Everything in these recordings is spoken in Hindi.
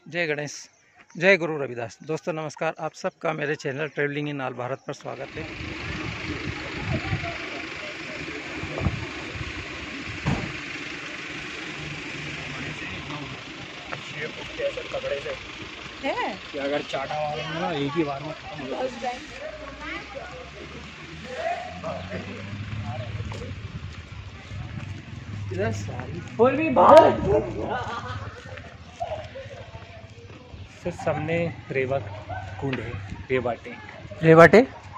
जय गणेश, जय गुरु रविदास। दोस्तों नमस्कार, आप सबका मेरे channel travelling in all Bharat पर स्वागत है। तगड़े से है कि अगर चाटा वाला ना एक ही बार में खत्म हो जाए। इधर सारी कोई भी बाहर सर सामने रेवा कुंड है।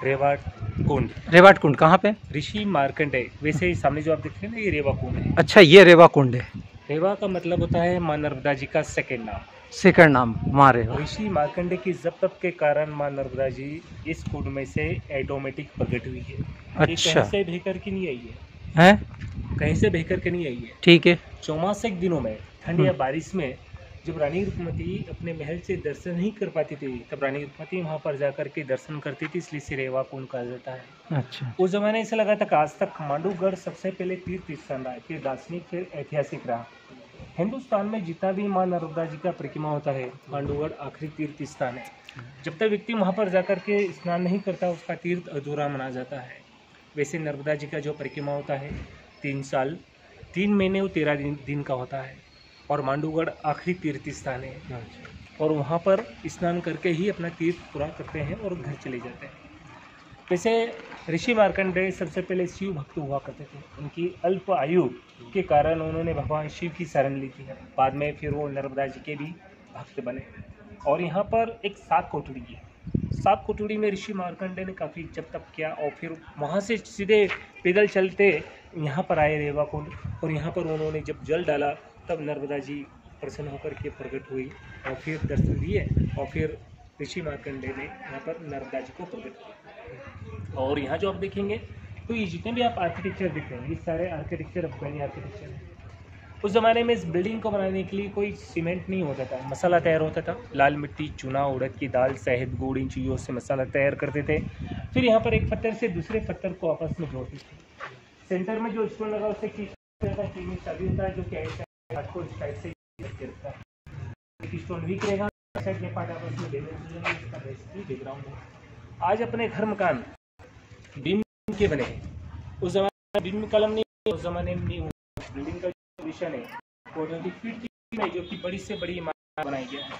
रेवाट कुंड कहाँ पे? ऋषि मार्कंडेय। वैसे ही सामने जो आप देख रहे हैं ना, ये रेवा कुंड है। अच्छा, ये रेवा कुंड है। रेवा का मतलब होता है माँ नर्मदा जी का सेकंड नाम माँ रेवा। ऋषि मार्कंडेय की जप तप के कारण माँ नर्मदा जी इस कुंड में से ऑटोमेटिक प्रकट हुई है। अच्छा, कहीं से बहकर के नहीं आई है? कहीं से बहकर के नहीं आई है। ठीक है। चौमासिक दिनों में, ठंड या बारिश में, जब रानी रुक्मती अपने महल से दर्शन नहीं कर पाती थी, तब रानी रुक्मती वहाँ पर जाकर के दर्शन करती थी, इसलिए इसे रेवा कुंड कहा जाता है। अच्छा, उस जमाने ऐसा लगा था कि आज तक मांडूगढ़ सबसे पहले तीर्थ स्थान रहा, फिर दार्शनिक, फिर ऐतिहासिक रहा। हिंदुस्तान में जितना भी माँ नर्मदा जी का परिक्रमा होता है, मांडूगढ़ आखिरी तीर्थ स्थान है। जब तक व्यक्ति वहाँ पर जाकर के स्नान नहीं करता, उसका तीर्थ अधूरा माना जाता है। वैसे नर्मदा जी का जो परिक्रमा होता है 3 साल 3 महीने और 13 दिन का होता है, और मांडूगढ़ आखिरी तीर्थ स्थान है। और वहाँ पर स्नान करके ही अपना तीर्थ पूरा करते हैं और घर चले जाते हैं। वैसे ऋषि मार्कंडेय सबसे पहले शिव भक्त हुआ करते थे। उनकी अल्प आयु के कारण उन्होंने भगवान शिव की शरण ली थी। बाद में फिर वो नर्मदा जी के भी भक्त बने। और यहाँ पर एक 7 कोठड़ी है। 7 कोठड़ी में ऋषि मार्कंडेय ने काफ़ी जप तप किया, और फिर वहाँ से सीधे पैदल चलते यहाँ पर आए रेवा कुंड, और यहाँ पर उन्होंने जब जल डाला तब नर्मदा जी प्रसन्न होकर के प्रकट हुई, और फिर दर्शन दिए, और फिर ऋषि मार्कंडेय ने यहाँ पर नर्मदा जी को प्रकट किया। और यहाँ जो आप देखेंगे तो ये जितने भी आप आर्किटेक्चर देख रहे हैं, ये सारे आर्किटेक्चर अफगानी आर्किटेक्चर है। उस ज़माने में इस बिल्डिंग को बनाने के लिए कोई सीमेंट नहीं होता था, मसाला तैयार होता था। लाल मिट्टी, चूना, उड़द की दाल, शहद, गुड़, इन चीज़ों से मसाला तैयार करते थे। फिर यहाँ पर एक पत्थर से दूसरे पत्थर को आपस में जोड़ते थे। सेंटर में जो स्टोन लगा उससे शादी होता है, जो कि आपको इस टाइप से रखता है। स्टोन वीक रहेगा, के पार्ट आपस में इसका बैकग्राउंड है। आज अपने घर मकान बीम के बने हैं। उस जमाने में बीम कलम नहीं, उस जमाने में नहीं। बिल्डिंग का विषय है 40 फीट में, जो कि बड़ी से बड़ी इमारत बनाई गया है।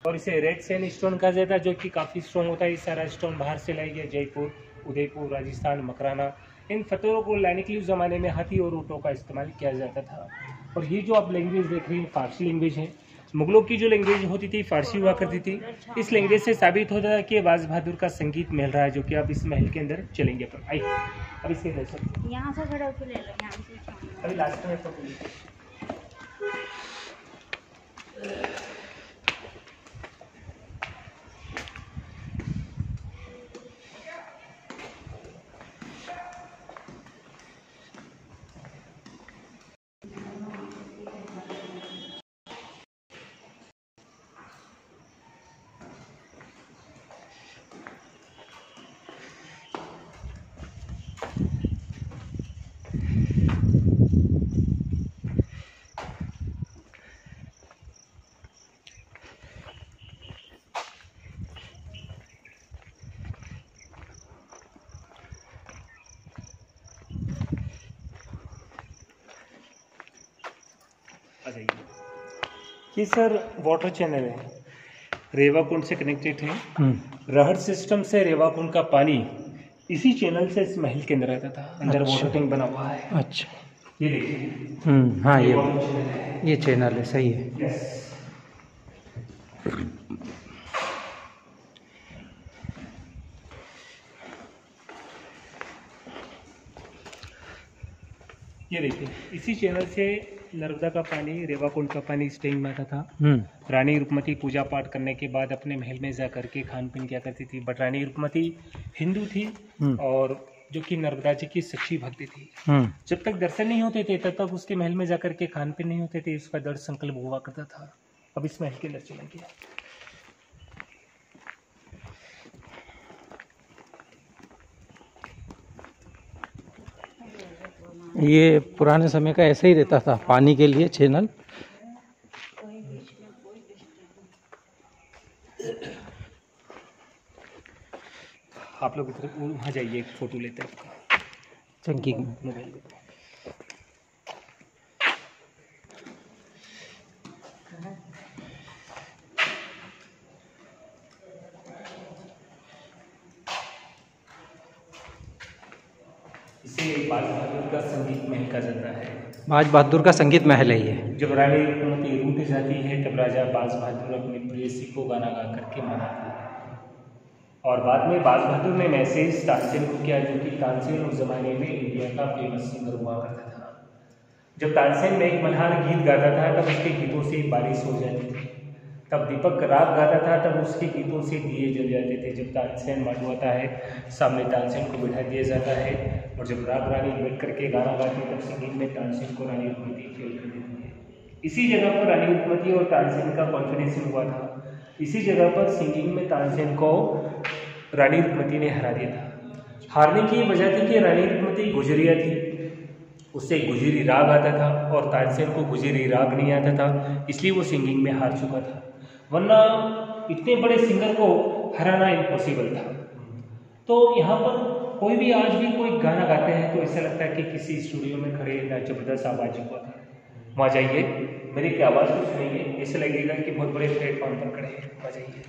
और इसे रेड सैंड स्टोन कहा जाता है, जो कि काफ़ी स्ट्रॉन्ग होता है। ये सारा स्टोन बाहर से लाई गया, जयपुर, उदयपुर, राजस्थान, मकराना। इन पत्थरों को लाने के लिए उस ज़माने में हाथी और ऊँटों का इस्तेमाल किया जाता था। और ये जो आप लैंग्वेज देख रहे हैं, फारसी लैंग्वेज है। मुगलों की जो लैंग्वेज होती थी फारसी हुआ करती थी। इस लैंग्वेज से साबित होता था कि बाज बहादुर का संगीत महल रहा है, जो कि आप इस महल के अंदर चलेंगे। पर आइए अब इसके अंदर यहाँ से खड़े होकर ले लो, यहाँ से अभी लास्ट में तो ये सर वाटर चैनल है, रेवा कुंड से कनेक्टेड है। रहर सिस्टम से रेवा कुंड का पानी इसी चैनल से इस महल के अंदर आता था। अंदर वाटर टैंक बना हुआ है। अच्छा, ये देखिए। हाँ, ये चैनल है, सही है। ये देखिए, इसी चैनल से नर्मदा का पानी, रेवा कुंड का पानी इस टैंक में आता था। रानी रुक्मती पूजा पाठ करने के बाद अपने महल में जा करके खान पीन किया करती थी। बट रानी रुक्मती हिंदू थी, और जो कि नर्मदा जी की सच्ची भक्ति थी। जब तक दर्शन नहीं होते थे तब तक उसके महल में जाकर के खान पीन नहीं होते थे। उसका दृढ़ संकल्प हुआ करता था। अब इस महल के अंदर चलेंगे। ये पुराने समय का ऐसे ही रहता था, पानी के लिए चैनल। आप लोग इधर वहाँ जाइए, एक फ़ोटो लेते हैं आपका चंकी मोबाइल में। इसे बाज बहादुर का संगीत महल कहा जाता है। बाज बहादुर का संगीत महल है ये। जब रानी रुक्मती रूठ जाती है तब राजा बाज बहादुर अपनी प्रेयसी को गाना गा करके मनाते हैं। और बाद में बाज बहादुर ने मैसेज तानसेन को किया, जो कि तानसेन उस जमाने में इंडिया का फेमस सिंगर हुआ करता था। जब तानसेन में एक मल्हार गीत गाता था तब उसके गीतों से बारिश हो जाती थी। तब दीपक राग गाता था तब उसके गीतों से दिए जल जाते थे। जब तानसेन मालूम होता है, सामने तानसेन को बिठा दिया जाता है और जब राग रानी बैठ करके गाना गाती है तब सिंगिंग में तानसेन को रानी रुक्मती फेल कर देती है। इसी जगह पर रानी रुक्मती और तानसेन का कॉन्फिडेंस हुआ था। इसी जगह पर सिंगिंग में तानसेन को रानी रुक्मती ने हरा दिया था। हारने की वजह थी कि रानी रुक्मती गुजरिया थी, उससे गुजरी राग आता था और तानसेन को गुजरी राग नहीं आता था, इसलिए वो सिंगिंग में हार चुका था। वरना इतने बड़े सिंगर को हराना इम्पॉसिबल था। तो यहाँ पर कोई भी आज भी कोई गाना गाते हैं तो ऐसा लगता है कि किसी स्टूडियो में खड़े जबरदस्त आवाज हुआ था। वहाँ जाइए, मेरी की आवाज़ को सुनेंगे, ऐसे लगेगा कि बहुत बड़े प्लेटफॉर्म पर खड़े हैं। वहाँ जाइए।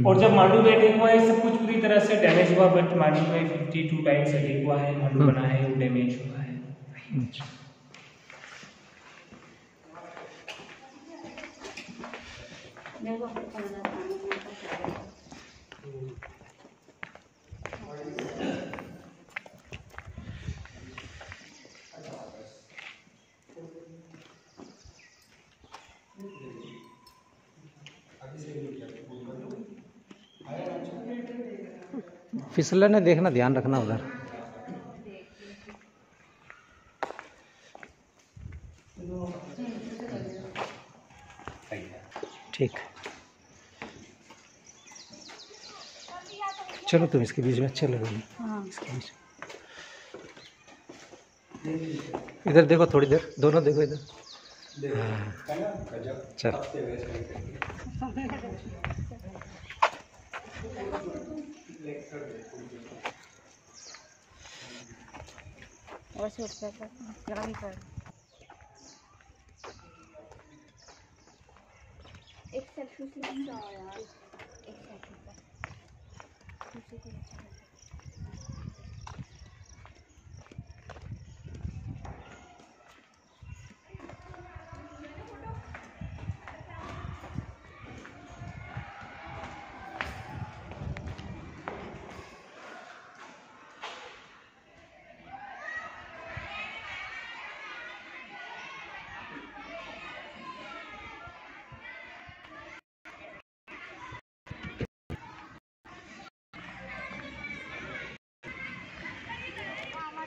और जब मांडू में अटैक हुआ है सब कुछ पूरी तरह से डैमेज हुआ, बट मांडू में 52 टाइम्स अटैक हुआ है, मांडू बना है, वो डैमेज हुआ है। फिसलने देखना, ध्यान रखना उधर। ठीक, चलो तुम इसके बीच में अच्छे लगोगे। इसके बीच इधर देखो, थोड़ी देर दोनों देखो इधर। चल और से ऊपर कर एक सेल्फी लेना यार, एक सेल्फी का दूसरे को अच्छा लगता है।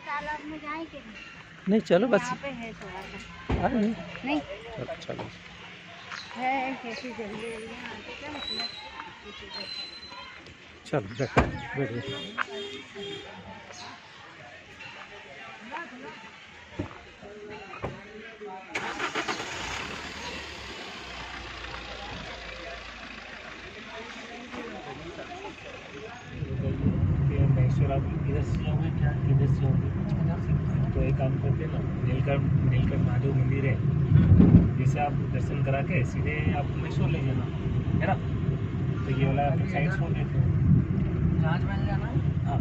तालाब में जाएंगे नहीं, चलो बस यहाँ पे है थोड़ा सा। नहीं, नहीं चलो। है कैसी जल्दी क्या मतलब चल बैठिए। महेश्वर आप इधर से जाओगे क्या किधर से जाओगे? तो एक काम करते ना, नीलकंठ महादेव मंदिर है, जैसे आप दर्शन करा के सीधे आप महेश्वर ले जाना है ना, तो ये वाला साइड छोड़ देते हैं। जहाज में जाना। हाँ